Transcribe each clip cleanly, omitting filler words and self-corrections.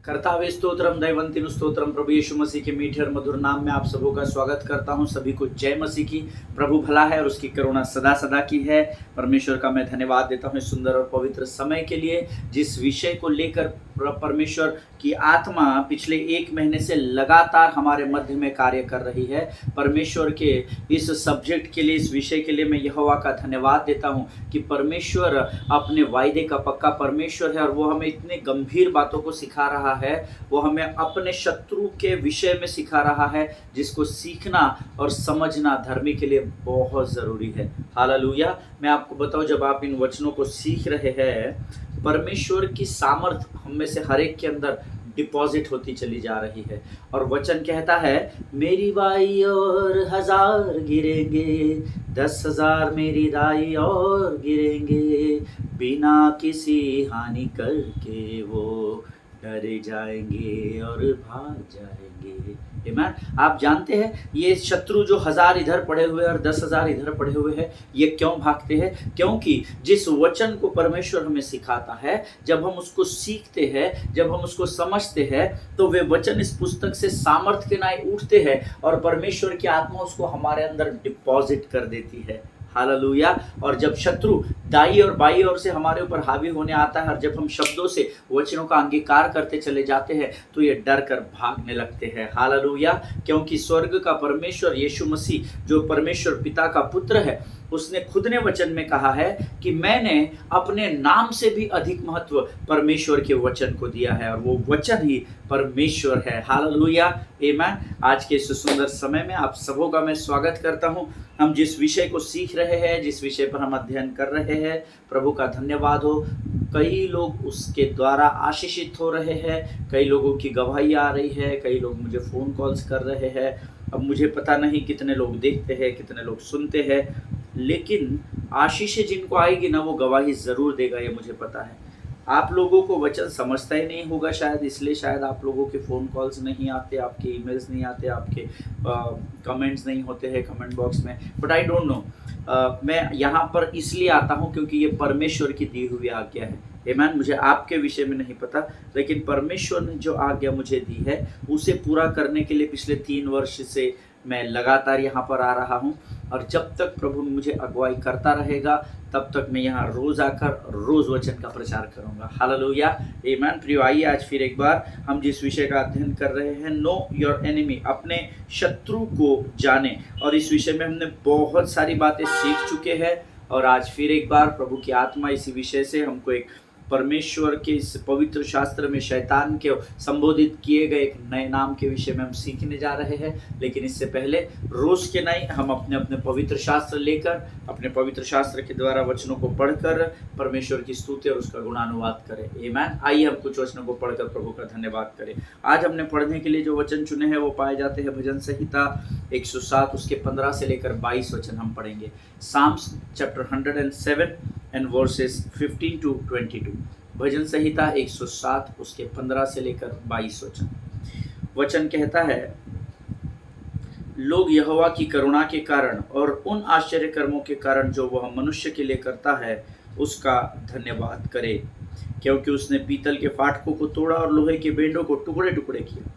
कर्तावे स्तोत्रम दैवंतिन स्तोत्रम। प्रभु यीशु मसीह के मीठे और मधुर नाम में आप सबों का स्वागत करता हूं। सभी को जय मसीह की। प्रभु भला है और उसकी करुणा सदा सदा की है। परमेश्वर का मैं धन्यवाद देता हूं इस सुंदर और पवित्र समय के लिए, जिस विषय को लेकर परमेश्वर की आत्मा पिछले 1 महीने से लगातार हमारे मध्य में कार्य कर रही है। परमेश्वर के इस सब्जेक्ट के लिए, इस विषय के लिए मैं यहोवा का धन्यवाद देता हूं कि परमेश्वर अपने वायदे का पक्का परमेश्वर है और वो हमें इतने गंभीर बातों को सिखा रहा है। वो हमें अपने शत्रु के विषय में सिखा रहा है, जिसको सीखना और समझना धर्मी के लिए बहुत ज़रूरी है। हालेलुया। मैं आपको बताऊं, जब आप इन वचनों को सीख रहे हैं, परमेश्वर की सामर्थ हम में से हर एक के अंदर डिपॉजिट होती चली जा रही है। और वचन कहता है, मेरी बाई और 1000 गिरेंगे, 10,000 मेरी दाई और गिरेंगे, बिना किसी हानि करके वो डर जाएंगे और भाग जाएंगे। आमीन। आप जानते हैं ये शत्रु जो 1000 इधर पड़े हुए और 10,000 इधर पड़े हुए हैं, ये क्यों भागते हैं? क्योंकि जिस वचन को परमेश्वर हमें सिखाता है, जब हम उसको सीखते हैं, जब हम उसको समझते हैं, तो वे वचन इस पुस्तक से सामर्थ के नाई उठते हैं और परमेश्वर की आत्मा उसको हमारे अंदर डिपॉजिट कर देती है। हालेलुया। और जब शत्रु दाई और बाई ओर से हमारे ऊपर हावी होने आता है और जब हम शब्दों से वचनों का अंगीकार करते चले जाते हैं, तो ये डर कर भागने लगते हैं। हालेलुया। क्योंकि स्वर्ग का परमेश्वर यीशु मसीह, जो परमेश्वर पिता का पुत्र है, उसने खुद ने वचन में कहा है कि मैंने अपने नाम से भी अधिक महत्व परमेश्वर के वचन को दिया है और वो वचन ही परमेश्वर है। हालेलुया। आमीन। आज के इस सुंदर समय में आप सबों का मैं स्वागत करता हूं। हम जिस विषय को सीख रहे हैं, जिस विषय पर हम अध्ययन कर रहे हैं, प्रभु का धन्यवाद हो। कई लोग उसके द्वारा आशीषित हो रहे हैं, कई लोगों की गवाही आ रही है, कई लोग मुझे फ़ोन कॉल्स कर रहे हैं। अब मुझे पता नहीं कितने लोग देखते हैं, कितने लोग सुनते हैं, लेकिन आशीष जिनको आएगी ना, वो गवाही ज़रूर देगा, ये मुझे पता है। आप लोगों को वचन समझता ही नहीं होगा शायद, इसलिए शायद आप लोगों के फ़ोन कॉल्स नहीं आते, आपके ईमेल्स नहीं आते, आपके कमेंट्स नहीं होते हैं कमेंट बॉक्स में। बट आई डोंट नो, मैं यहाँ पर इसलिए आता हूँ क्योंकि ये परमेश्वर की दी हुई आज्ञा है। आमीन। मुझे आपके विषय में नहीं पता, लेकिन परमेश्वर ने जो आज्ञा मुझे दी है उसे पूरा करने के लिए पिछले 3 वर्ष से मैं लगातार यहाँ पर आ रहा हूँ। और जब तक प्रभु मुझे अगुवाई करता रहेगा, तब तक मैं यहाँ रोज़ आकर रोज़ वचन का प्रचार करूँगा। हालेलुया। आमीन। प्रिय, आइए आज फिर एक बार हम जिस विषय का अध्ययन कर रहे हैं, नो योर एनिमी, अपने शत्रु को जाने। और इस विषय में हमने बहुत सारी बातें सीख चुके हैं और आज फिर एक बार प्रभु की आत्मा इसी विषय से हमको एक परमेश्वर के इस पवित्र शास्त्र में शैतान के संबोधित किए गए एक नए नाम के विषय में हम सीखने जा रहे हैं। लेकिन इससे पहले रोज के नए हम अपने अपने पवित्र शास्त्र लेकर, अपने पवित्र शास्त्र के द्वारा वचनों को पढ़कर परमेश्वर की स्तुति और उसका गुणानुवाद करें। आमीन। आइए हम कुछ वचनों को पढ़कर प्रभु का धन्यवाद करें। आज हमने पढ़ने के लिए जो वचन चुने हैं वो पाए जाते हैं भजन संहिता 107 उसके 15 से लेकर 22 वचन हम पढ़ेंगे। Psalms chapter 107 and verses 15 to 22। भजन संहिता 107 उसके 15 से लेकर 22 वचन। वचन कहता है, लोग यहोवा की करुणा के कारण और उन आश्चर्य कर्मों के कारण जो वह मनुष्य के लिए करता है, उसका धन्यवाद करे, क्योंकि उसने पीतल के फाटकों को तोड़ा और लोहे के बेंडों को टुकड़े टुकड़े किया।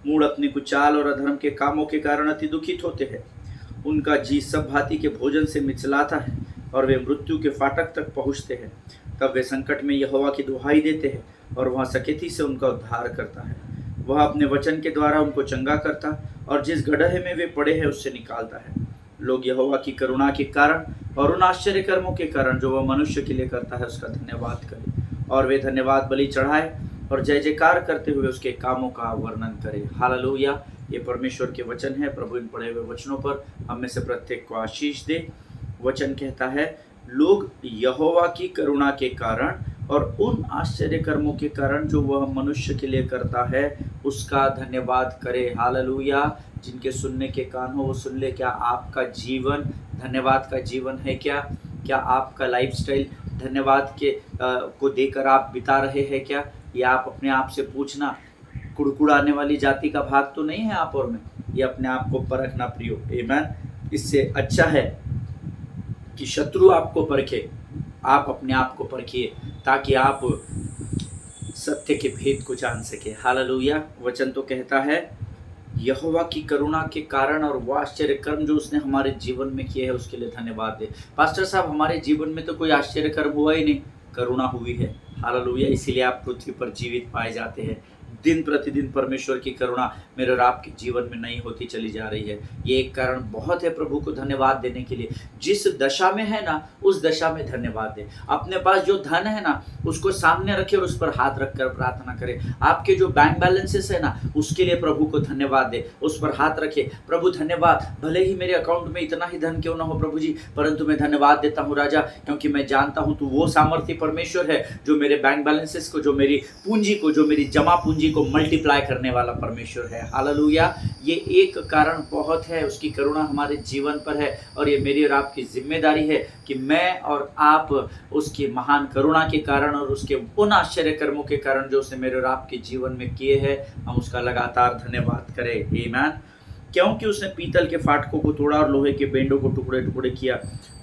मूढ़ अपनी कुचाल और अधर्म के कामों के कारण अति दुखित होते हैं। उनका जी सब भांति के भोजन से मिचलाता है और वे मृत्यु के फाटक तक पहुँचते हैं। तब वे संकट में यहोवा की दुहाई देते हैं और वहाँ सकेती से उनका उद्धार करता है। वह अपने वचन के द्वारा उनको चंगा करता और जिस गड्ढे में वे पड़े हैं उससे निकालता है। लोग यहोवा की करुणा के कारण और उन आश्चर्य कर्मों के कारण जो वह मनुष्य के लिए करता है, उसका धन्यवाद करें और वे धन्यवाद बलि चढ़ाए और जय जयकार करते हुए उसके कामों का वर्णन करें। हालेलुया। ये परमेश्वर के वचन है। प्रभु इन पढ़े हुए वचनों पर हम में से प्रत्येक को आशीष दे। वचन कहता है, लोग यहोवा की करुणा के कारण और उन आश्चर्य कर्मों के कारण जो वह मनुष्य के लिए करता है, उसका धन्यवाद करे। हालेलुया। जिनके सुनने के कान हो वो सुन ले। क्या आपका जीवन धन्यवाद का जीवन है? क्या आपका लाइफस्टाइल धन्यवाद के को देकर आप बिता रहे हैं क्या? या आप अपने आप से पूछना, कुड़कुड़ाने वाली जाति का भाग तो नहीं है आप और मैं? ये अपने आप को परखना प्रियो। आमीन। इससे अच्छा है कि शत्रु आपको परखे, आप अपने आप को परखिए, ताकि आप सत्य के भेद को जान सके। हालेलुया। वचन तो कहता है यहोवा की करुणा के कारण और वो आश्चर्य कर्म जो उसने हमारे जीवन में किए हैं उसके लिए धन्यवाद दे। पास्टर साहब, हमारे जीवन में तो कोई आश्चर्य कर्म हुआ ही नहीं, करुणा हुई है। हालेलुया। इसीलिए आप पृथ्वी पर जीवित पाए जाते हैं। दिन प्रतिदिन परमेश्वर की करुणा मेरे और आपके जीवन में नई होती चली जा रही है। ये एक कारण बहुत है प्रभु को धन्यवाद देने के लिए। जिस दशा में है ना उस दशा में धन्यवाद दे। अपने पास जो धन है ना उसको सामने रखे और उस पर हाथ रखकर प्रार्थना करे। आपके जो बैंक बैलेंसेस है ना उसके लिए प्रभु को धन्यवाद दे, उस पर हाथ रखे। प्रभु धन्यवाद, भले ही मेरे अकाउंट में इतना ही धन क्यों ना हो प्रभु जी, परंतु मैं धन्यवाद देता हूँ राजा, क्योंकि मैं जानता हूँ तू वो सामर्थ्य परमेश्वर है जो मेरे बैंक बैलेंसेस को, जो मेरी पूंजी को, जो मेरी जमा पूंजी को मल्टीप्लाई करने वाला परमेश्वर है। हालेलुया। ये एक कारण बहुत है, उसकी करुणा हमारे जीवन पर है और ये मेरी और आपकी जिम्मेदारी है कि मैं और आप उसकी महान करुणा के कारण और उसके उन आश्चर्य कर्मों के कारण जो उसने मेरे और आपके जीवन में किए हैं हम उसका लगातार धन्यवाद करें। आमीन। क्योंकि उसने पीतल के फाटकों को तोड़ा और लोहे के बेंडों को टुकड़े टुकड़े किया।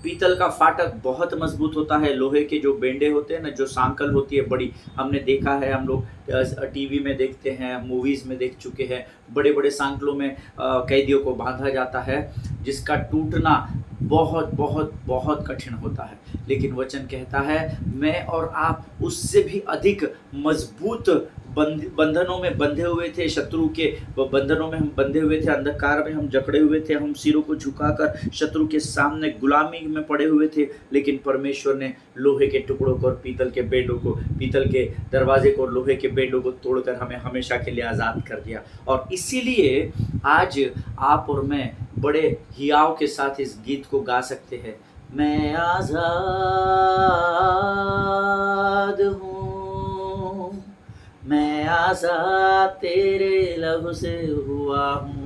पीतल का फाटक बहुत मजबूत होता है, लोहे के जो बेंडे होते हैं ना, जो सांकल होती है बड़ी, हमने देखा है, हम लोग टीवी में देखते हैं, मूवीज़ में देख चुके हैं, बड़े बड़े सांकलों में कैदियों को बांधा जाता है जिसका टूटना बहुत बहुत बहुत कठिन होता है। लेकिन वचन कहता है मैं और आप उससे भी अधिक मजबूत बंधनों में बंधे हुए थे, शत्रु के बंधनों में हम बंधे हुए थे, अंधकार में हम जकड़े हुए थे, हम सिरों को झुकाकर शत्रु के सामने गुलामी में पड़े हुए थे। लेकिन परमेश्वर ने लोहे के टुकड़ों को और पीतल के बेंडों को, पीतल के दरवाजे को और लोहे के बेंडों को तोड़कर हमें हमेशा के लिए आज़ाद कर दिया। और इसीलिए आज आप और मैं बड़े हियाव के साथ इस गीत को गा सकते हैं। मैं आज़ाद हूँ, मैं आज़ाद तेरे लहू से हुआ हूँ,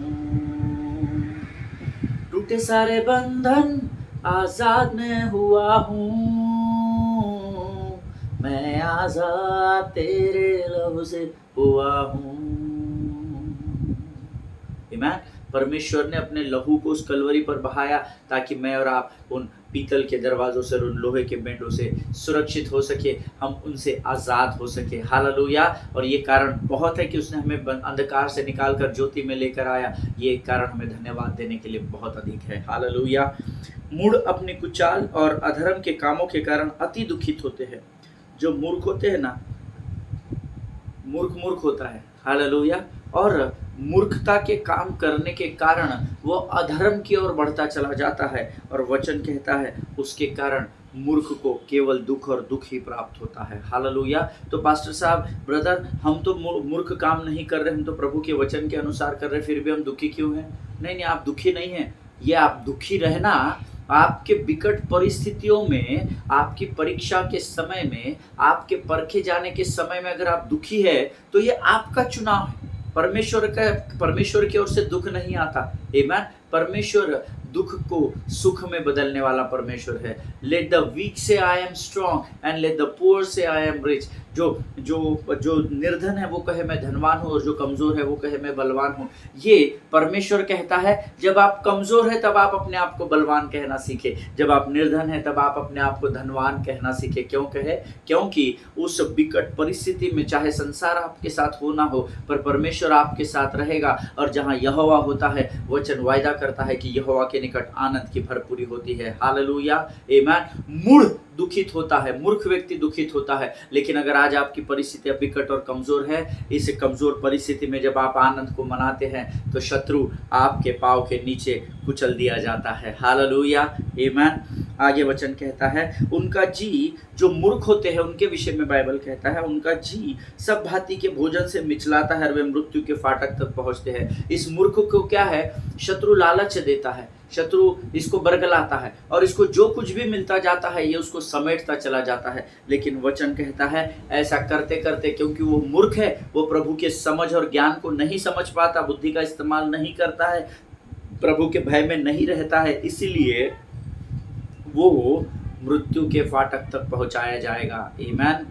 टूटे सारे बंधन आज़ाद मैं हुआ हूँ, मैं आज़ाद तेरे लहू से हुआ हूँ। आमीन। परमेश्वर ने अपने लहू को उस कलवरी पर बहाया ताकि मैं और आप उन पीतल के दरवाज़ों से, उन लोहे के बेंडों से सुरक्षित हो सके, हम उनसे आज़ाद हो सके। हालेलुया। और ये कारण बहुत है कि उसने हमें अंधकार से निकाल कर ज्योति में लेकर आया। ये कारण हमें धन्यवाद देने के लिए बहुत अधिक है। हालेलुया। मूढ़ अपनी कुचाल और अधर्म के कामों के कारण अति दुखित होते हैं। जो मूर्ख होते हैं ना, मूर्ख होता है। हालेलुया। और मूर्खता के काम करने के कारण वो अधर्म की ओर बढ़ता चला जाता है और वचन कहता है उसके कारण मूर्ख को केवल दुख और दुख ही प्राप्त होता है। हालेलुया। तो पास्टर साहब, ब्रदर, हम तो मूर्ख काम नहीं कर रहे, हम तो प्रभु के वचन के अनुसार कर रहे, फिर भी हम दुखी क्यों हैं? नहीं, आप दुखी नहीं हैं। ये आप दुखी रहना आपके विकट परिस्थितियों में, आपकी परीक्षा के समय में, आपके परखे जाने के समय में अगर आप दुखी है तो ये आपका चुनाव है। परमेश्वर की ओर से दुख नहीं आता। आमीन। परमेश्वर दुख को सुख में बदलने वाला परमेश्वर है। लेट द वीक से I am strong and let the poor से आई एम रिच। जो निर्धन है वो कहे मैं धनवान हूँ और जो कमज़ोर है वो कहे मैं बलवान हूँ। ये परमेश्वर कहता है। जब आप कमज़ोर है तब आप अपने आप को बलवान कहना सीखे, जब आप निर्धन है तब आप अपने आप को धनवान कहना सीखे। क्यों कहे? क्योंकि उस विकट परिस्थिति में चाहे संसार आपके साथ हो ना हो, पर परमेश्वर आपके साथ रहेगा। और जहाँ यहोवा होता है, वचन वायदा करता है कि यहोवा के निकट आनंद की भरपूरी होती है। हालेलुया। आमीन। मूढ़ दुखित होता है, मूर्ख व्यक्ति दुखित होता है। लेकिन अगर आज आपकी परिस्थिति विकट और कमजोर है, इस कमजोर परिस्थिति में जब आप आनंद को मनाते हैं तो शत्रु आपके पांव के नीचे कुचल दिया जाता है। हालेलुया। आमीन। आगे वचन कहता है उनका जी, जो मूर्ख होते हैं उनके विषय में बाइबल कहता है उनका जी सब भांति के भोजन से मिचलाता है और वे मृत्यु के फाटक तक पहुंचते हैं। इस मूर्ख को क्या है? शत्रु लालच देता है, शत्रु इसको बरगलाता है और इसको जो कुछ भी मिलता जाता है ये उसको समेटता चला जाता है। लेकिन वचन कहता है ऐसा करते करते, क्योंकि वो मूर्ख है, वो प्रभु के समझ और ज्ञान को नहीं समझ पाता, बुद्धि का इस्तेमाल नहीं करता है, प्रभु के भय में नहीं रहता है, इसीलिए वो मृत्यु के फाटक तक पहुंचाया जाएगा। आमीन।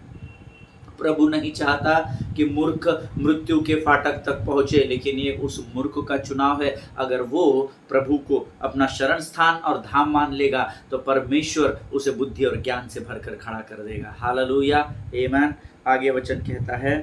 प्रभु नहीं चाहता कि मूर्ख मृत्यु के फाटक तक पहुंचे, लेकिन ये उस मूर्ख का चुनाव है। अगर वो प्रभु को अपना शरण स्थान और धाम मान लेगा तो परमेश्वर उसे बुद्धि और ज्ञान से भरकर खड़ा कर देगा। हालेलुया। आमीन। आगे वचन कहता है,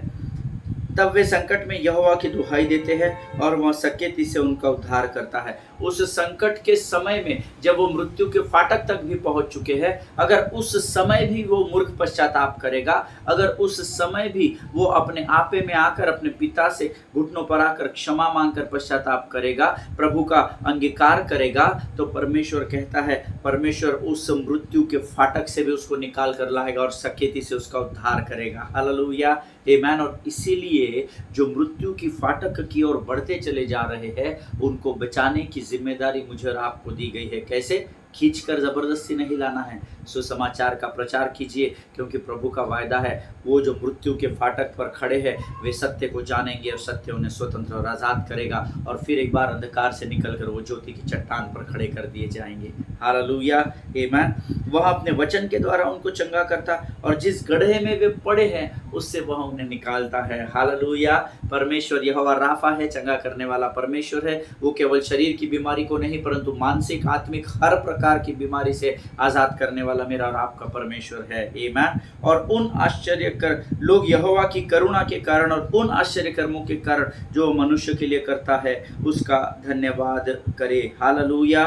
तब वे संकट में यहोवा की दुहाई देते हैं और वह सकेती से उनका उद्धार करता है। उस संकट के समय में जब वो मृत्यु के फाटक तक भी पहुंच चुके हैं, अगर उस समय भी वो मूर्ख पश्चाताप करेगा, अगर उस समय भी वो अपने आपे में आकर अपने पिता से घुटनों पर आकर क्षमा मांगकर पश्चाताप करेगा, प्रभु का अंगीकार करेगा, तो परमेश्वर कहता है, परमेश्वर उस मृत्यु के फाटक से भी उसको निकाल कर लाएगा और सकेती से उसका उद्धार करेगा। हालेलुया, आमेन। और इसीलिए जो मृत्यु की फाटक की ओर बढ़ते चले जा रहे हैं, उनको बचाने की जिम्मेदारी मुझे और आपको दी गई है। कैसे? खींचकर जबरदस्ती नहीं लाना है, सुसमाचार का प्रचार कीजिए, क्योंकि प्रभु का वायदा है, वो जो मृत्यु के फाटक पर खड़े हैं वे सत्य को जानेंगे और सत्य उन्हें स्वतंत्र और आज़ाद करेगा, और फिर एक बार अंधकार से निकलकर वो ज्योति की चट्टान पर खड़े कर दिए जाएंगे। हालेलुया, आमीन। वह अपने वचन के द्वारा उनको चंगा करता और जिस गड्ढे में वे पड़े हैं उससे वह उन्हें निकालता है। हालेलुया। परमेश्वर यहोवा राफा है, चंगा करने वाला परमेश्वर है। वो केवल शरीर की बीमारी को नहीं परंतु मानसिक, आत्मिक, हर प्रकार की बीमारी से आज़ाद करने वाला मेरा और आपका परमेश्वर है। आमीन। और उन आश्चर्यकर लोग यहोवा की करुणा के कारण और उन आश्चर्य कर्मों के कारण जो मनुष्य के लिए करता है उसका धन्यवाद करे। हालेलुया।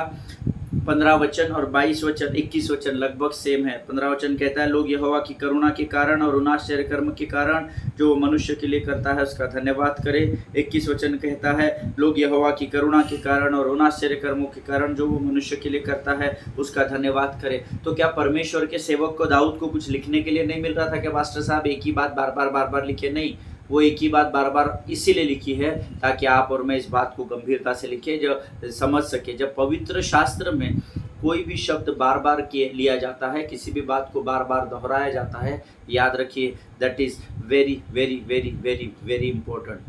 15 वचन और 22 वचन 21 वचन लगभग सेम है। 15 वचन कहता है, लोग यहोवा की करुणा के कारण और उन आश्चर्य कर्म के कारण जो मनुष्य के लिए करता है उसका धन्यवाद करे। 21 वचन कहता है, लोग यहोवा की करुणा के कारण और उन आश्चर्य कर्मों के कारण जो वो मनुष्य के लिए करता है उसका धन्यवाद करे। तो क्या परमेश्वर के सेवक को, दाऊद को, कुछ लिखने के लिए नहीं मिल रहा था कि पास्टर साहब एक ही बात बार बार लिखे? नहीं, वो एक ही बात बार बार इसीलिए लिखी है ताकि आप और मैं इस बात को गंभीरता से लिखे, जो समझ सके। जब पवित्र शास्त्र में कोई भी शब्द बार बार लिया जाता है, किसी भी बात को बार बार दोहराया जाता है, याद रखिए, that is very very very very very important.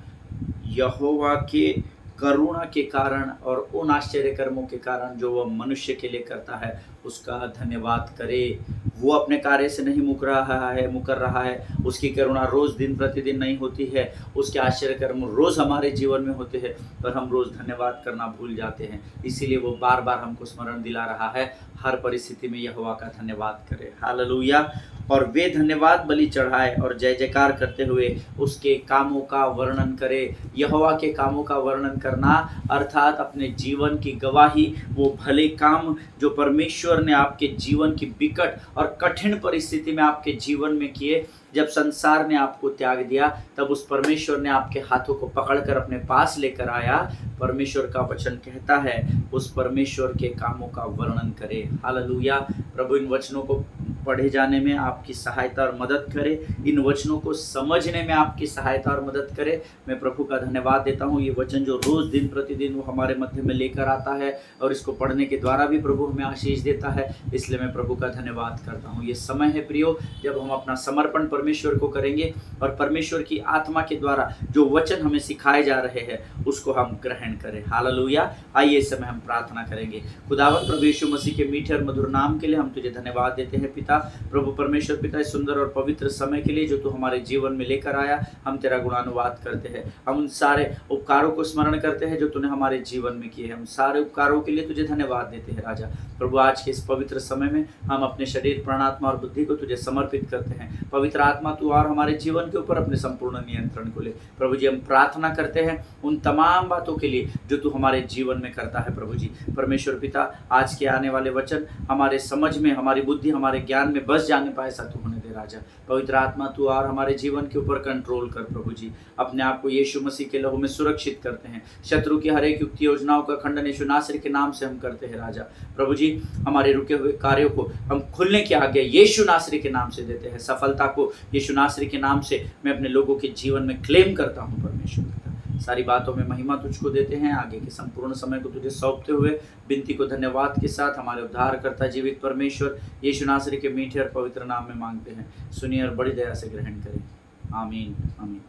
यहोवा के करुणा के कारण और उन आश्चर्य कर्मों के कारण जो वह मनुष्य के लिए करता है उसका धन्यवाद करे। वो अपने कार्य से नहीं मुकर रहा है। उसकी करुणा रोज़ दिन प्रतिदिन नहीं होती है, उसके आश्चर्य कर्म रोज़ हमारे जीवन में होते हैं, पर हम रोज़ धन्यवाद करना भूल जाते हैं। इसीलिए वो बार बार हमको स्मरण दिला रहा है, हर परिस्थिति में यहोवा का धन्यवाद करें। हालेलुया। और वे धन्यवाद बलि चढ़ाए और जय जयकार करते हुए उसके कामों का वर्णन करे। यहोवा के कामों का वर्णन करना अर्थात अपने जीवन की गवाही, वो भले काम जो परमेश्वर ने आपके जीवन की विकट और कठिन परिस्थिति में आपके जीवन में किए। जब संसार ने आपको त्याग दिया तब उस परमेश्वर ने आपके हाथों को पकड़कर अपने पास लेकर आया। परमेश्वर का वचन कहता है उस परमेश्वर के कामों का वर्णन करे। हालेलुया। प्रभु इन वचनों को पढ़े जाने में आपकी सहायता और मदद करे, इन वचनों को समझने में आपकी सहायता और मदद करे। मैं प्रभु का धन्यवाद देता हूँ, ये वचन जो रोज़ दिन प्रतिदिन वो हमारे मध्य में लेकर आता है और इसको पढ़ने के द्वारा भी प्रभु हमें आशीष देता है, इसलिए मैं प्रभु का धन्यवाद करता हूँ। ये समय है प्रियो जब हम अपना समर्पण परमेश्वर को करेंगे और परमेश्वर की आत्मा के द्वारा जो वचन हमें सिखाए जा रहे हैं उसको हम ग्रहण करें। हालेलुया। आइए इस समय हम प्रार्थना करेंगे। खुदावंद प्रभु यीशु मसीह के मीठे और मधुर नाम के लिए हम तुझे धन्यवाद देते हैं पिता। प्रभु परमेश्वर पिता, इस सुंदर और पवित्र समय के लिए जो तू हमारे जीवन में लेकर आया, हम तेरा गुणानुवाद करते हैं। हम उन सारे उपकारों को स्मरण करते हैं जो तूने हमारे जीवन में किए हैं। हम सारे उपकारों के लिए तुझे धन्यवाद देते हैं राजा। प्रभु आज के इस पवित्र समय में हम अपने शरीर, प्राण, आत्मा और बुद्धि को तुझे समर्पित करते हैं। पवित्र आत्मा तू और हमारे जीवन के ऊपर अपने संपूर्ण नियंत्रण को ले। प्रभु जी, हम प्रार्थना करते हैं उन तमाम बातों के लिए जो तू हमारे जीवन में करता है। प्रभु जी परमेश्वर पिता, आज के आने वाले वचन हमारे समझ में, हमारी बुद्धि, हमारे ज्ञान में बस जाने पाए, ऐसा तू होने दे राजा। पवित्र आत्मा तू और हमारे जीवन के ऊपर कंट्रोल कर। प्रभु जी अपने आप को यीशु मसीह के लहू में सुरक्षित करते हैं। शत्रु की हर एक युक्ति योजनाओं का खंडन यीशु नासरी के नाम से हम करते हैं राजा। प्रभु जी हमारे रुके हुए कार्यों को हम खुलने की आज्ञा यीशु नासरी के नाम से देते हैं। सफलता को यीशु नासरी के नाम से मैं अपने लोगों के जीवन में क्लेम करता हूँ। परमेश्वर सारी बातों में महिमा तुझको देते हैं। आगे के संपूर्ण समय को तुझे सौंपते हुए विनती को धन्यवाद के साथ हमारे उद्धारकर्ता जीवित परमेश्वर यीशु नासरी के मीठे और पवित्र नाम में मांगते हैं। सुनिए और बड़ी दया से ग्रहण करें। आमीन आमीन।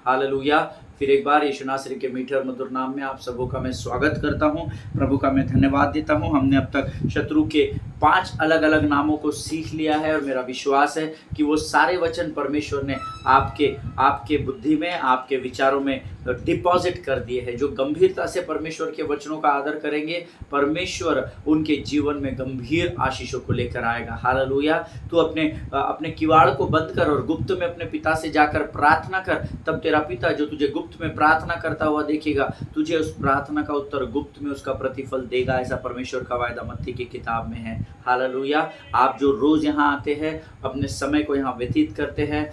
हालेलुया। फिर एक बार यीशु नासरी के मीठे और मधुर नाम में आप सबों का मैं स्वागत करता हूं। प्रभु का मैं धन्यवाद देता हूं। हमने अब तक शत्रु के 5 अलग अलग नामों को सीख लिया है और मेरा विश्वास है कि वो सारे वचन परमेश्वर ने आपके आपके बुद्धि में, आपके विचारों में डिपॉजिट कर दिए हैं। जो गंभीरता से परमेश्वर के वचनों का आदर करेंगे, परमेश्वर उनके जीवन में गंभीर आशीषों को लेकर आएगा। हालेलुया। तू अपने किवाड़ को बंद कर और गुप्त में अपने पिता से जाकर प्रार्थना कर, तब तेरा पिता जो तुझे गुप्त में प्रार्थना करता हुआ देखेगा, तुझे उस प्रार्थना का उत्तर गुप्त में उसका प्रतिफल देगा। ऐसा परमेश्वर का वायदा मत्ती की किताब में है। हालेलुया। आप जो रोज यहाँ आते हैं, अपने समय को यहाँ व्यतीत करते हैं,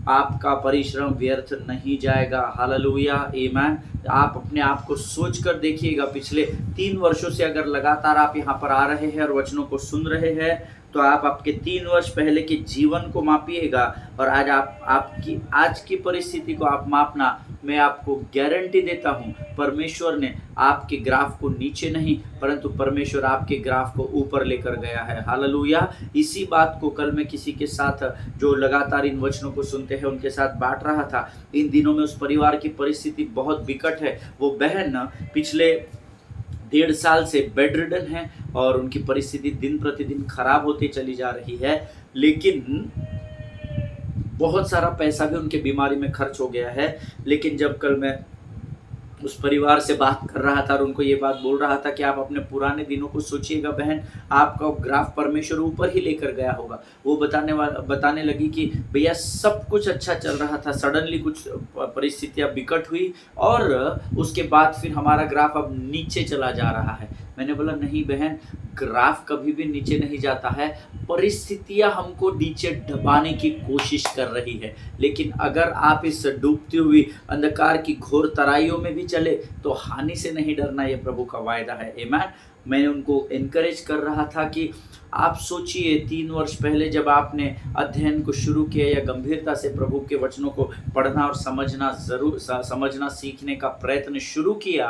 आपका परिश्रम व्यर्थ नहीं जाएगा। हालेलुया, आमीन। आप अपने आप को सोच कर देखिएगा, पिछले 3 वर्षों से अगर लगातार आप यहाँ पर आ रहे हैं और वचनों को सुन रहे हैं, तो आप आपके 3 वर्ष पहले के जीवन को मापिएगा और आज आपकी आज की परिस्थिति को आप मापना। मैं आपको गारंटी देता हूँ, परमेश्वर ने आपके ग्राफ को नीचे नहीं, परंतु परमेश्वर आपके ग्राफ को ऊपर लेकर गया है। हालेलुया। इसी बात को कल मैं किसी के साथ जो लगातार इन वचनों को सुनते हैं उनके साथ बांट रहा था। इन दिनों में उस परिवार की परिस्थिति बहुत विकट है। वो बहन पिछले 1.5 साल से बेड रिडन है और उनकी परिस्थिति दिन प्रतिदिन खराब होती चली जा रही है, लेकिन बहुत सारा पैसा भी उनके बीमारी में खर्च हो गया है। लेकिन जब कल मैं उस परिवार से बात कर रहा था और उनको ये बात बोल रहा था कि आप अपने पुराने दिनों को सोचिएगा बहन, आपका ग्राफ परमेश्वर ऊपर ही लेकर गया होगा। वो बताने लगी कि भैया सब कुछ अच्छा चल रहा था, सडनली कुछ परिस्थितियां विकट हुई और उसके बाद फिर हमारा ग्राफ अब नीचे चला जा रहा है। मैंने बोला नहीं बहन, ग्राफ कभी भी नीचे नहीं जाता है, परिस्थितियां हमको नीचे दबाने की कोशिश कर रही है। लेकिन अगर आप इस डूबती हुई अंधकार की घोर तराइयों में भी चले तो हानि से नहीं डरना, ये प्रभु का वायदा है। आमीन। मैंने उनको एनकरेज कर रहा था कि आप सोचिए 3 वर्ष पहले जब आपने अध्ययन को शुरू किया या गंभीरता से प्रभु के वचनों को पढ़ना और समझना सीखने का प्रयत्न शुरू किया,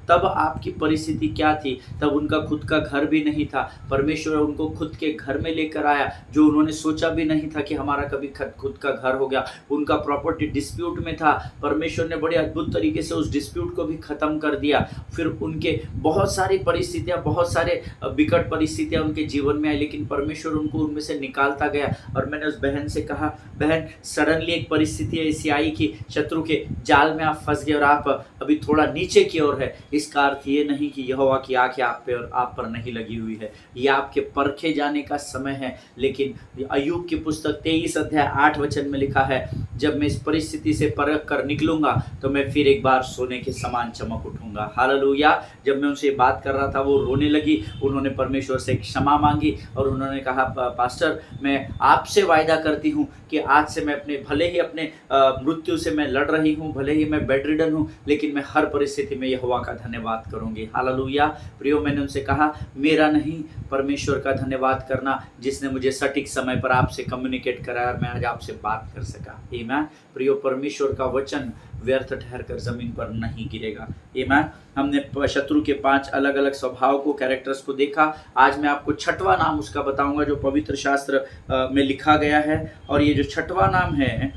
तब आपकी परिस्थिति क्या थी? तब उनका खुद का घर भी नहीं था। परमेश्वर उनको खुद के घर में लेकर आया, जो उन्होंने सोचा भी नहीं था कि हमारा कभी खुद का घर हो गया। उनका प्रॉपर्टी डिस्प्यूट में था, परमेश्वर ने बड़े अद्भुत तरीके से उस डिस्प्यूट को भी खत्म कर दिया। फिर उनके बहुत सारी परिस्थितियां, बहुत सारे विकट परिस्थितियां उनके जीवन में आई, लेकिन परमेश्वर उनको उनमें से निकालता गया। और मैंने उस बहन से कहा, बहन सडनली एक परिस्थिति ऐसी आई कि शत्रु के जाल में आप फंस गए और आप अभी थोड़ा नीचे की ओर है। इसका अर्थ ये नहीं कि यहोवा की आंखें आप पर नहीं लगी हुई है, ये आपके परखे जाने का समय है। लेकिन अय्यूब की पुस्तक 23 अध्याय 8 वचन में लिखा है, जब मैं इस परिस्थिति से परख कर निकलूंगा तो मैं फिर एक बार सोने के समान चमक उठूंगा। हालेलुया। जब मैं उनसे बात कर रहा था वो रोने लगी, उन्होंने परमेश्वर से क्षमा मांगी और उन्होंने कहा, पास्टर मैं आपसे वायदा करती हूँ कि आज से मैं भले ही अपने मृत्यु से मैं लड़ रही हूँ, भले ही मैं बेड रिडन हूँ, लेकिन मैं हर परिस्थिति में यहोवा का धन्यवाद करूँगी। हालेलुया। प्रियो, मैंने उनसे कहा, मेरा नहीं, परमेश्वर का धन्यवाद करना जिसने मुझे सटीक समय पर आपसे कम्युनिकेट कराया और मैं आज आपसे बात कर सका। आमीन। प्रियो, परमेश्वर का वचन व्यर्थ ठहर कर जमीन पर नहीं गिरेगा। आमीन। हमने शत्रु के 5 अलग अलग स्वभाव को, कैरेक्टर्स को देखा। आज मैं आपको 6वां नाम उसका बताऊंगा जो पवित्र शास्त्र में लिखा गया है। और ये जो 6वां नाम है,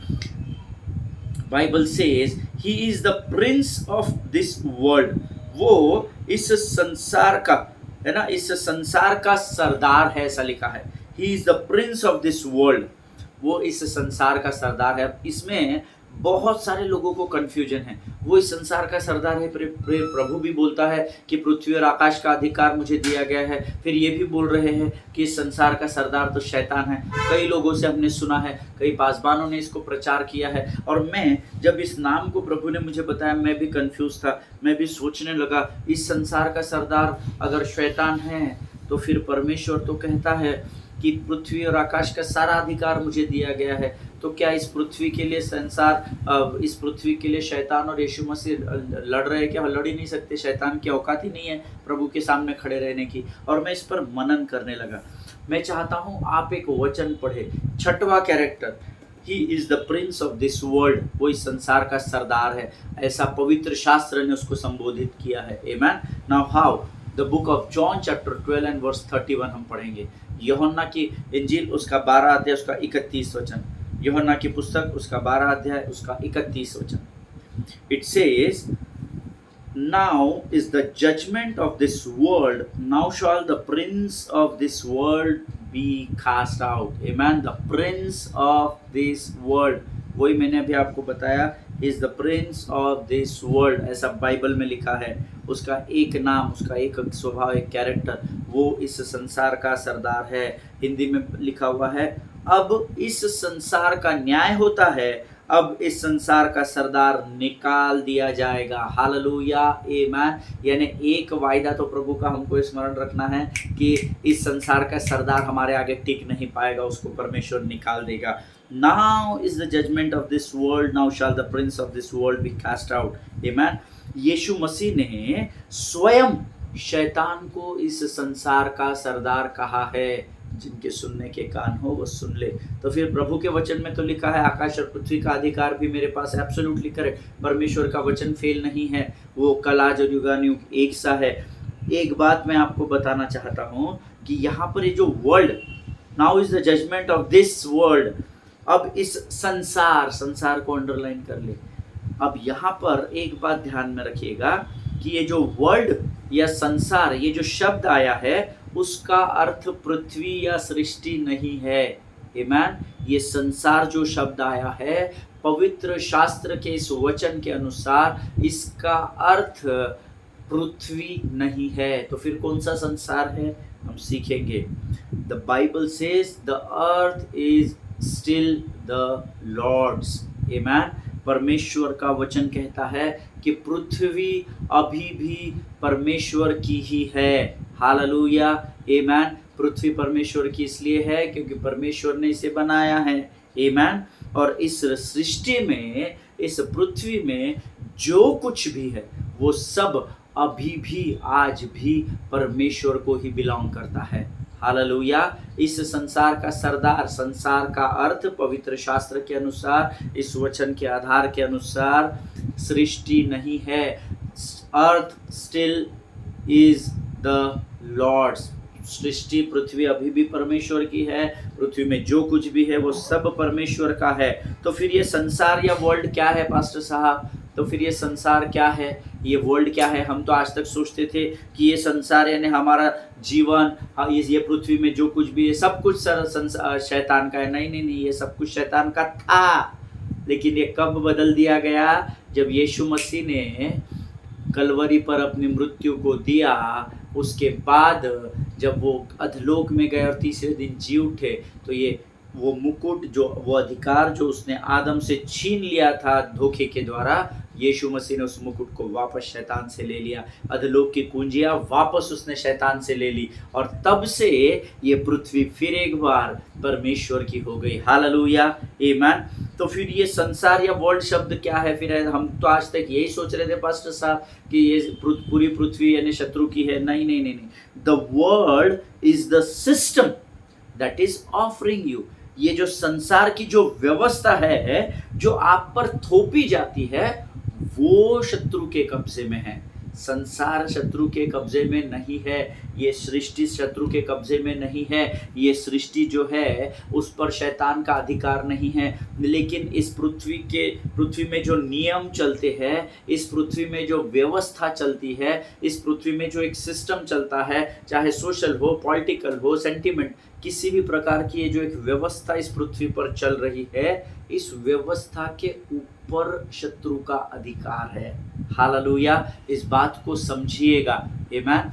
Bible says he is the prince of this world. वो इस संसार का, है ना, इस संसार का सरदार है, ऐसा लिखा है। ही is the prince of this world. वो इस संसार का सरदार है। इसमें बहुत सारे लोगों को कंफ्यूजन है। वो इस संसार का सरदार है, प्रभु भी बोलता है कि पृथ्वी और आकाश का अधिकार मुझे दिया गया है। फिर ये भी बोल रहे हैं कि इस संसार का सरदार तो शैतान है। कई लोगों से हमने सुना है, कई पासबानों ने इसको प्रचार किया है। और मैं जब इस नाम को प्रभु ने मुझे बताया, मैं भी कंफ्यूज था। मैं भी सोचने लगा, इस संसार का सरदार अगर शैतान है तो फिर परमेश्वर तो कहता है कि पृथ्वी और आकाश का सारा अधिकार मुझे दिया गया है। तो क्या इस पृथ्वी के लिए इस पृथ्वी के लिए शैतान और यीशु मसीह लड़ रहे हैं? क्या लड़ ही नहीं सकते? शैतान की औकात ही नहीं है प्रभु के सामने खड़े रहने की। और मैं इस पर मनन करने लगा। मैं चाहता हूँ आप एक वचन पढ़े, 6वां character, he is the prince of this world. वो इस संसार का सरदार है, ऐसा पवित्र शास्त्र ने उसको संबोधित किया है। आमीन। Now how the book of John chapter 12 and verse 31 हम पढ़ेंगे। यूहन्ना की इंजील उसका 12 अध्याय उसका 31 वचन। यूहन्ना की पुस्तक उसका 12 अध्याय उसका 31 वचन। It says, now is the judgment of this world. Now shall the prince of this world be cast out. Amen. The prince of this world, वही मैंने अभी आपको बताया, is the prince of this world, ऐसा Bible में लिखा है। उसका एक नाम, उसका एक स्वभाव, एक कैरेक्टर, वो इस संसार का सरदार है। हिंदी में लिखा हुआ है, अब इस संसार का न्याय होता है, अब इस संसार का सरदार निकाल दिया जाएगा। हालेलुया, आमीन। यानी एक वायदा तो प्रभु का हमको स्मरण रखना है कि इस संसार का सरदार हमारे आगे टिक नहीं पाएगा, उसको परमेश्वर निकाल देगा। Now is the judgment of this world, now shall the prince of this world be cast out. Amen. यीशु मसीह ने स्वयं शैतान को इस संसार का सरदार कहा है। जिनके सुनने के कान हो वो सुन ले। तो फिर प्रभु के वचन में तो लिखा है, आकाश और पृथ्वी का अधिकार भी मेरे पास, एब्सोल्युटली करेक्ट। परमेश्वर का वचन फेल नहीं है, वो कल आज और युगानुयुग एक सा है। एक बात मैं आपको बताना चाहता हूँ कि यहाँ पर ये जो world, now is the judgment of this world, अब इस संसार को अंडरलाइन कर ले। अब यहाँ पर एक बात ध्यान में रखिएगा कि ये जो वर्ल्ड या संसार, ये जो शब्द आया है, उसका अर्थ पृथ्वी या सृष्टि नहीं है। आमीन। ये संसार जो शब्द आया है, पवित्र शास्त्र के इस वचन के अनुसार इसका अर्थ पृथ्वी नहीं है। तो फिर कौन सा संसार है, हम सीखेंगे। The Bible says the earth is still the Lord's. आमीन। परमेश्वर का वचन कहता है कि पृथ्वी अभी भी परमेश्वर की ही है। हालेलुया, आमीन। पृथ्वी परमेश्वर की इसलिए है क्योंकि परमेश्वर ने इसे बनाया है। आमीन। और इस सृष्टि में, इस पृथ्वी में जो कुछ भी है वो सब अभी भी, आज भी परमेश्वर को ही बिलोंग करता है। हालेलुया। इस संसार का सरदार, संसार का अर्थ पवित्र शास्त्र के अनुसार, इस वचन के आधार के अनुसार सृष्टि नहीं है। अर्थ स्टिल इज द लॉर्ड्स। सृष्टि, पृथ्वी अभी भी परमेश्वर की है। पृथ्वी में जो कुछ भी है वो सब परमेश्वर का है। तो फिर ये संसार या वर्ल्ड क्या है पास्टर साहब? तो फिर ये संसार क्या है, ये वर्ल्ड क्या है? हम तो आज तक सोचते थे कि ये संसार यानी हमारा जीवन, ये पृथ्वी में जो कुछ भी है सब कुछ शैतान का है। नहीं नहीं नहीं, ये सब कुछ शैतान का था, लेकिन ये कब बदल दिया गया? जब यीशु मसीह ने कलवरी पर अपनी मृत्यु को दिया, उसके बाद जब वो अधलोक में गए और तीसरे दिन जी उठे, तो ये वो मुकुट, जो वो अधिकार जो उसने आदम से छीन लिया था धोखे के द्वारा, यीशु मसीह ने उस मुकुट को वापस शैतान से ले लिया। अधलोक की कुंजियां वापस उसने शैतान से ले ली, और तब से ये पृथ्वी फिर एक बार परमेश्वर की हो गई। हालेलुया, आमीन। तो फिर ये संसार या वर्ल्ड शब्द क्या है? फिर हम तो आज तक यही सोच रहे थे पास्टर साहब कि ये पूरी पृथ्वी यानी शत्रु की है। नहीं नहीं नहीं नहीं, the world is the system that is offering you. ये जो संसार की जो व्यवस्था है, जो आप पर थोपी जाती है, वो शत्रु के कब्जे में है। संसार शत्रु के कब्जे में नहीं है, ये सृष्टि शत्रु के कब्जे में नहीं है। ये सृष्टि जो है उस पर शैतान का अधिकार नहीं है। लेकिन इस पृथ्वी में जो नियम चलते हैं, इस पृथ्वी में जो व्यवस्था चलती है, इस पृथ्वी में जो एक सिस्टम चलता है, चाहे सोशल हो, पॉलिटिकल हो, सेंटिमेंट, किसी भी प्रकार की ये जो एक व्यवस्था इस पृथ्वी पर चल रही है, इस व्यवस्था के ऊपर शत्रु का अधिकार है। हालेलुया, इस बात को समझिएगा। आमीन।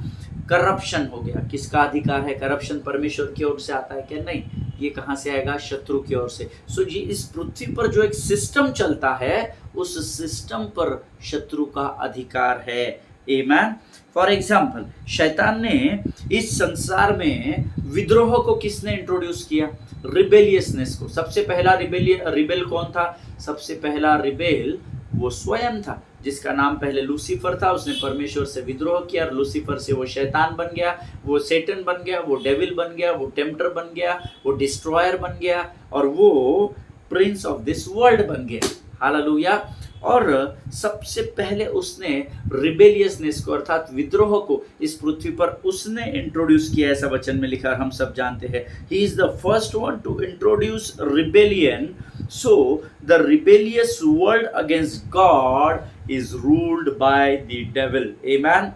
करप्शन हो गया, किसका अधिकार है? करप्शन परमेश्वर की ओर से आता है क्या? नहीं, ये कहाँ से आएगा? शत्रु की ओर से। सो जी, इस पृथ्वी पर जो एक सिस्टम चलता है, उस सिस्टम पर शत्रु का अधिकार है। आमीन। फॉर एग्जाम्पल, शैतान ने इस संसार में विद्रोह को किसने इंट्रोड्यूस किया? रिबेलियसनेस को। सबसे पहला रिबेल कौन था? सबसे पहला रिबेल वो स्वयं था, जिसका नाम पहले लूसीफर था। उसने परमेश्वर से विद्रोह किया, और लूसीफर से वो शैतान बन गया, वो सेटन बन गया, वो डेविल बन गया, वो टेम्पटर बन गया, वो डिस्ट्रॉयर बन गया, और वो प्रिंस ऑफ दिस वर्ल्ड बन गया। हालेलुया। और सबसे पहले उसने रिबेलियसनेस को अर्थात विद्रोह को इस पृथ्वी पर उसने इंट्रोड्यूस किया, ऐसा वचन में लिखा, हम सब जानते हैं। He is the first one to introduce rebellion, so the rebellious world against God is ruled by the devil. Amen.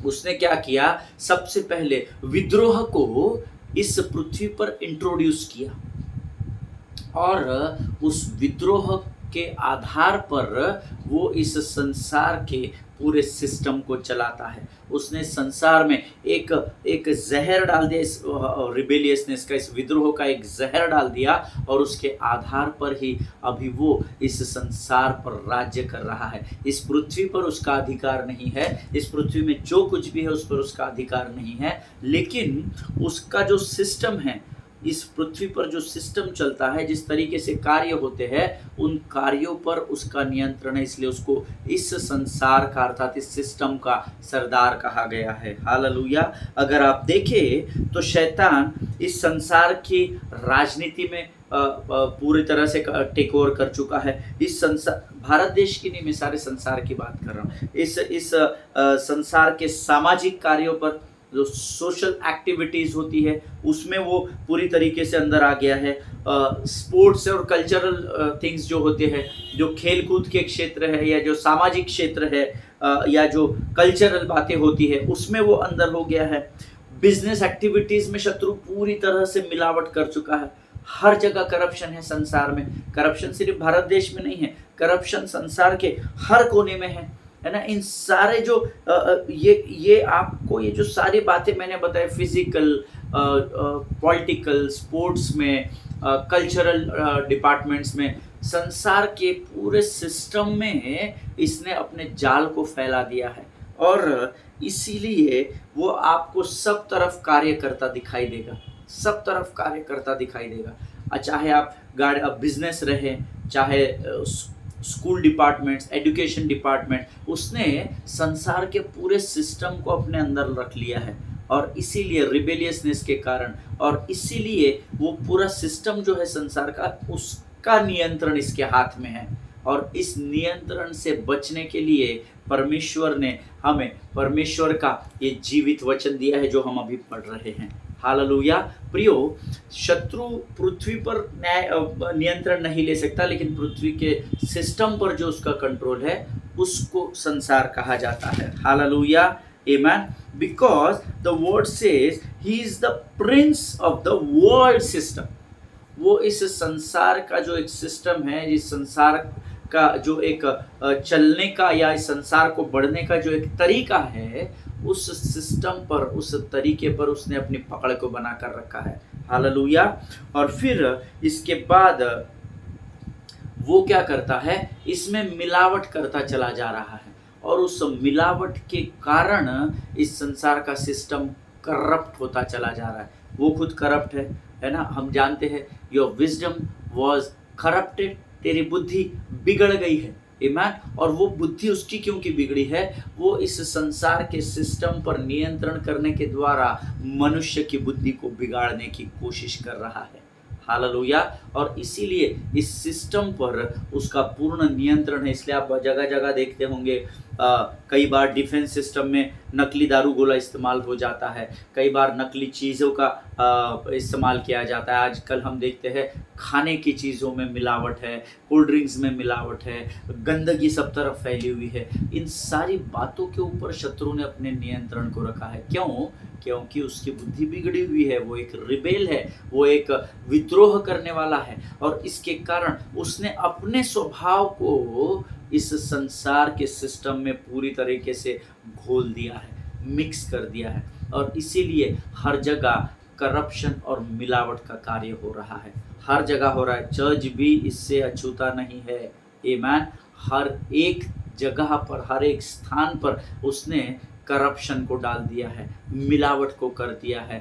उसने क्या किया, सबसे पहले विद्रोह को इस पृथ्वी पर इंट्रोड्यूस किया और उस विद्रोह के आधार पर वो इस संसार के पूरे सिस्टम को चलाता है। उसने संसार में एक जहर डाल दिया, इस रिबेलियसनेस का, इस विद्रोह का एक जहर डाल दिया और उसके आधार पर ही अभी वो इस संसार पर राज्य कर रहा है। इस पृथ्वी पर उसका अधिकार नहीं है, इस पृथ्वी में जो कुछ भी है उस पर उसका अधिकार नहीं है, लेकिन उसका जो सिस्टम है, इस पृथ्वी पर जो सिस्टम चलता है, जिस तरीके से कार्य होते हैं, उन कार्यों पर उसका नियंत्रण है, इसलिए उसको इस संसार का अर्थात इस सिस्टम का सरदार कहा गया है। हालेलुया। अगर आप देखें तो शैतान इस संसार की राजनीति में पूरी तरह से टेक ओवर कर चुका है। इस संसार, भारत देश की नहीं, मैं सारे संसार की बात कर रहा हूँ। इस संसार के सामाजिक कार्यों पर, जो सोशल एक्टिविटीज़ होती है, उसमें वो पूरी तरीके से अंदर आ गया है। स्पोर्ट्स और कल्चरल थिंग्स जो होते हैं, जो खेल कूद के क्षेत्र है या जो सामाजिक क्षेत्र है, या जो कल्चरल बातें होती है, उसमें वो अंदर हो गया है। बिजनेस एक्टिविटीज़ में शत्रु पूरी तरह से मिलावट कर चुका है। हर जगह करप्शन है संसार में। करप्शन सिर्फ भारत देश में नहीं है, करप्शन संसार के हर कोने में है ना। इन सारे जो ये आपको ये जो सारी बातें मैंने बताई, फिजिकल, पॉलिटिकल, स्पोर्ट्स में, कल्चरल डिपार्टमेंट्स में, संसार के पूरे सिस्टम में इसने अपने जाल को फैला दिया है और इसीलिए वो आपको सब तरफ कार्य करता दिखाई देगा, सब तरफ कार्य करता दिखाई देगा। चाहे आप बिजनेस रहे, चाहे स्कूल डिपार्टमेंट्स, एजुकेशन डिपार्टमेंट, उसने संसार के पूरे सिस्टम को अपने अंदर रख लिया है और इसीलिए रिबेलियसनेस के कारण, और इसीलिए वो पूरा सिस्टम जो है संसार का, उसका नियंत्रण इसके हाथ में है। और इस नियंत्रण से बचने के लिए परमेश्वर ने हमें परमेश्वर का ये जीवित वचन दिया है जो हम अभी पढ़ रहे हैं। हालेलुया। प्रियो, शत्रु पृथ्वी पर नियंत्रण नहीं ले सकता, लेकिन पृथ्वी के सिस्टम पर जो उसका कंट्रोल है उसको संसार कहा जाता है। Hallelujah. Amen. Because the word says he is the prince of the world system. वो इस संसार का जो एक सिस्टम है, इस संसार का जो एक चलने का या इस संसार को बढ़ने का जो एक तरीका है, उस सिस्टम पर, उस तरीके पर उसने अपनी पकड़ को बना कर रखा है। हालेलुया। और फिर इसके बाद वो क्या करता है, इसमें मिलावट करता चला जा रहा है और उस मिलावट के कारण इस संसार का सिस्टम करप्ट होता चला जा रहा है। वो खुद करप्ट है ना। हम जानते हैं, योर विजडम वॉज करप्टेड, तेरी बुद्धि बिगड़ गई है। आमेन। और वो बुद्धि उसकी क्योंकि बिगड़ी है, वो इस संसार के सिस्टम पर नियंत्रण करने के द्वारा मनुष्य की बुद्धि को बिगाड़ने की कोशिश कर रहा है। हालेलुया। और इसीलिए इस सिस्टम पर उसका पूर्ण नियंत्रण है। इसलिए आप जगह जगह देखते होंगे, कई बार डिफेंस सिस्टम में नकली दारू गोला इस्तेमाल हो जाता है, कई बार नकली चीज़ों का इस्तेमाल किया जाता है। आजकल हम देखते हैं खाने की चीज़ों में मिलावट है, कोल्ड ड्रिंक्स में मिलावट है, गंदगी सब तरफ फैली हुई है। इन सारी बातों के ऊपर शत्रु ने अपने नियंत्रण को रखा है। क्यों? क्योंकि उसकी बुद्धि बिगड़ी हुई है, वो एक रिबेल है, वो एक विद्रोह करने वाला है और इसके कारण उसने अपने स्वभाव को इस संसार के सिस्टम में पूरी तरीके से घोल दिया है, मिक्स कर दिया है और इसीलिए हर जगह करप्शन और मिलावट का कार्य हो रहा है। हर जगह हो रहा है। चर्च भी इससे अछूता नहीं है। आमेन। हर एक जगह पर, हर एक स्थान पर उसने करप्शन को डाल दिया है, मिलावट को कर दिया है,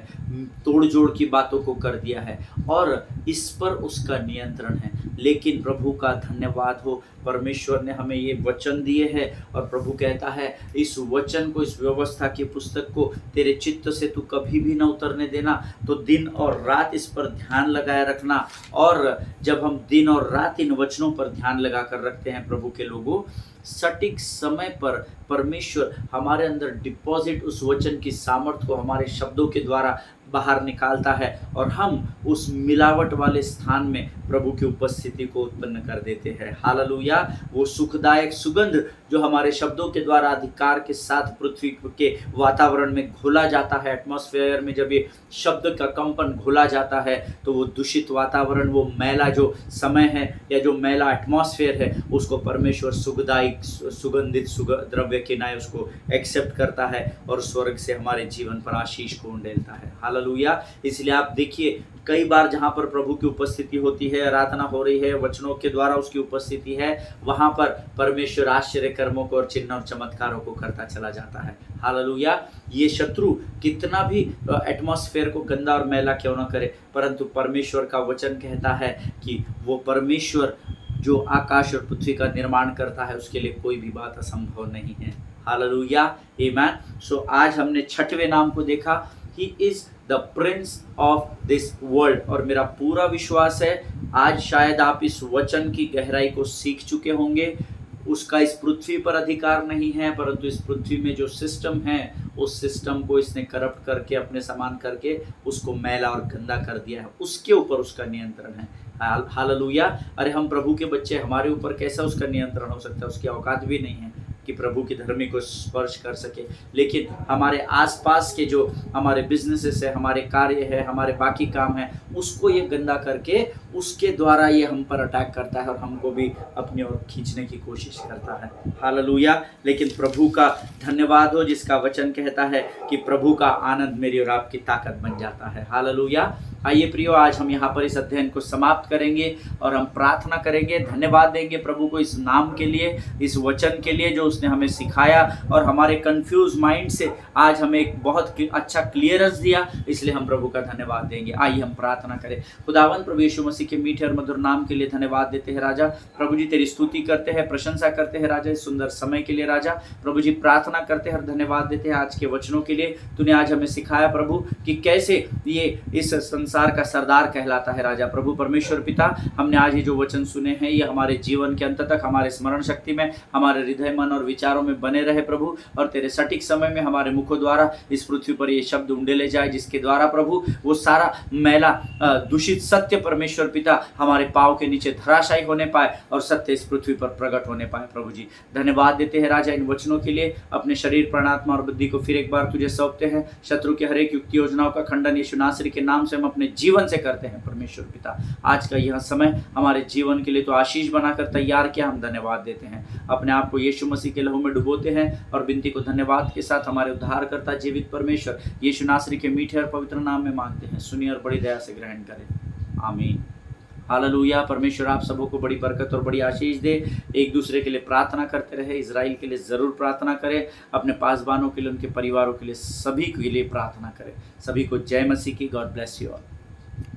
तोड़ जोड़ की बातों को कर दिया है और इस पर उसका नियंत्रण है। लेकिन प्रभु का धन्यवाद हो, परमेश्वर ने हमें ये वचन दिए हैं और प्रभु कहता है इस वचन को, इस व्यवस्था की पुस्तक को तेरे चित्त से तू कभी भी ना उतरने देना। तो दिन और रात इस पर ध्यान लगाए रखना। और जब हम दिन और रात इन वचनों पर ध्यान लगा कर रखते हैं प्रभु के लोगों, सटीक समय पर परमेश्वर हमारे अंदर डिपॉजिट उस वचन की सामर्थ को हमारे शब्दों के द्वारा बाहर निकालता है और हम उस मिलावट वाले स्थान में प्रभु की उपस्थिति को उत्पन्न कर देते हैं। हालेलुया। वो सुखदायक सुगंध जो हमारे शब्दों के द्वारा अधिकार के साथ पृथ्वी के वातावरण में घोला जाता है, एटमॉस्फेयर में जब ये शब्द का कंपन घोला जाता है तो वो दूषित वातावरण, वो मैला जो समय है या जो मैला एटमॉस्फेयर है, उसको परमेश्वर सुखदायक सुगंधित द्रव्य के नाय उसको एक्सेप्ट करता है और स्वर्ग से हमारे जीवन पर आशीष को उंडेलता है। हालेलुया। इसलिए आप देखिए कई बार जहाँ पर प्रभु की उपस्थिति होती है, आराधना हो रही है, वचनों के द्वारा उसकी उपस्थिति है, वहाँ पर परमेश्वर आश्चर्य कर्मों को और चिन्ह और चमत्कारों को करता चला जाता है। हालेलुया। ये शत्रु कितना भी एटमॉस्फेयर को गंदा और मैला क्यों न करे, परंतु परमेश्वर का वचन कहता है कि वो परमेश्वर जो आकाश और पृथ्वी का निर्माण करता है उसके लिए कोई भी बात असंभव नहीं है। हालेलुया, आमेन। सो आज हमने छठवें नाम को देखा, ही is the prince of this world. और मेरा पूरा विश्वास है आज शायद आप इस वचन की गहराई को सीख चुके होंगे। उसका इस पृथ्वी पर अधिकार नहीं है, परंतु इस पृथ्वी में जो सिस्टम है उस सिस्टम को इसने करप्ट करके अपने समान करके उसको मैला और गंदा कर दिया है, उसके ऊपर उसका नियंत्रण है। हालेलुया। अरे हम प्रभु के बच्चे, हमारे ऊपर कैसा उसका नियंत्रण हो सकता है? उसकी औकात भी नहीं है कि प्रभु की धर्मी को स्पर्श कर सके। लेकिन हमारे आसपास के जो हमारे बिजनेसेस है, हमारे कार्य है, हमारे बाकी काम है, उसको ये गंदा करके उसके द्वारा ये हम पर अटैक करता है और हमको भी अपनी ओर खींचने की कोशिश करता है। हालेलुया। लेकिन प्रभु का धन्यवाद हो जिसका वचन कहता है कि प्रभु का आनंद मेरी और आपकी ताकत बन जाता है। हालेलुया। आइए प्रियो, आज हम यहाँ पर इस अध्ययन को समाप्त करेंगे और हम प्रार्थना करेंगे, धन्यवाद देंगे प्रभु को इस नाम के लिए, इस वचन के लिए जो उसने हमें सिखाया और हमारे कंफ्यूज माइंड से आज हमें एक बहुत अच्छा क्लियरेंस दिया, इसलिए हम प्रभु का धन्यवाद देंगे। आइए हम प्रार्थना करें। खुदावंद प्रभु यीशु मसीह के मीठे और मधुर नाम के लिए धन्यवाद देते हैं राजा। प्रभु जी तेरी स्तुति करते हैं, प्रशंसा करते हैं राजा इस सुंदर समय के लिए राजा। प्रभु जी प्रार्थना करते हैं और धन्यवाद देते हैं आज के वचनों के लिए। तूने आज हमें सिखाया प्रभु कि कैसे ये इस संसार का सरदार कहलाता है राजा। प्रभु परमेश्वर पिता, हमने आज ये जो वचन सुने हैं ये हमारे जीवन के अंत तक हमारे स्मरण शक्ति में, हमारे हृदय मन और विचारों में बने रहे प्रभु, और तेरे सटीक समय में हमारे मुखों द्वारा इस पृथ्वी पर ये शब्द उंडेले जाए, जिसके द्वारा प्रभु वो सारा मैला दूषित सत्य परमेश्वर पिता हमारे पाँव के नीचे धराशायी होने पाए और सत्य इस पृथ्वी पर प्रकट होने पाए। प्रभु जी धन्यवाद देते हैं राजा इन वचनों के लिए। अपने शरीर, प्राणात्मा और बुद्धि को फिर एक बार तुझे सौंपते हैं। शत्रु के हर एक युक्ति योजनाओं का खंडन यीशु नासरी के नाम से हम अपने जीवन से करते हैं परमेश्वर पिता। आज का यह समय हमारे जीवन के लिए तो आशीष बनाकर तैयार किया, हम धन्यवाद देते हैं। अपने आप को यीशु मसीह के लहू में डुबोते हैं और विनती को धन्यवाद के साथ हमारे उद्धारकर्ता जीवित परमेश्वर यीशु नासरी के मीठे और पवित्र नाम में मांगते हैं। सुनिए और बड़ी दया से ग्रहण करें। आमीन। हालेलुया। परमेश्वर आप सबों को बड़ी बरकत और बड़ी आशीष दे। एक दूसरे के लिए प्रार्थना करते रहे। इजराइल के लिए ज़रूर प्रार्थना करें, अपने पासबानों के लिए, उनके परिवारों के लिए, सभी के लिए प्रार्थना करें। सभी को जय मसीह की। God bless you all.